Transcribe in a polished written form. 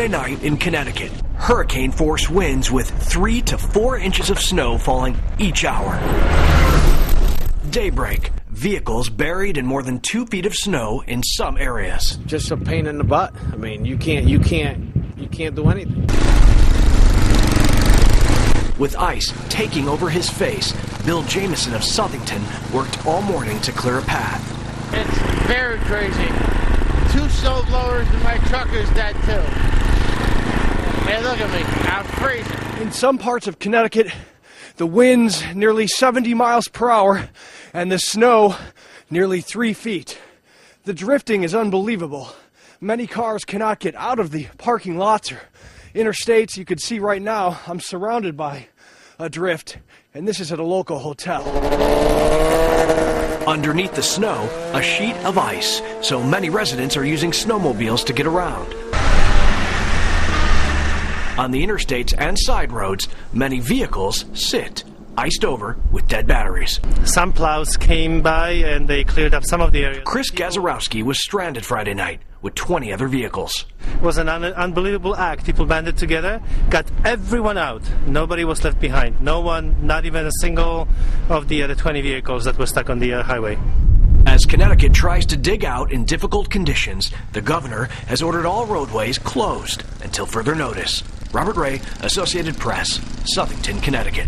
Friday night in Connecticut. Hurricane-force winds with 3 to 4 inches of snow falling each hour. Daybreak. Vehicles buried in more than 2 feet of snow in some areas. Just a pain in the butt. I mean, you can't do anything. With ice taking over his face, Bill Jameson of Southington worked all morning to clear a path. It's very crazy. 2 snow blowers and my truck is dead too. Hey, look at me. I'm freezing. In some parts of Connecticut, the winds nearly 70 miles per hour and the snow nearly 3 feet. The drifting is unbelievable. Many cars cannot get out of the parking lots or interstates. You can see right now I'm surrounded by a drift, and this is at a local hotel. Underneath the snow, a sheet of ice, so many residents are using snowmobiles to get around. On the interstates and side roads, many vehicles sit, iced over with dead batteries. Some plows came by and they cleared up some of the area. Chris GASIROWSKI was stranded Friday night with 20 other vehicles. It was an unbelievable act. People banded together, got everyone out. Nobody was left behind. No one, not even a single of the other 20 vehicles that were stuck on the highway. As Connecticut tries to dig out in difficult conditions, the governor has ordered all roadways closed until further notice. Robert Ray, Associated Press, Southington, Connecticut.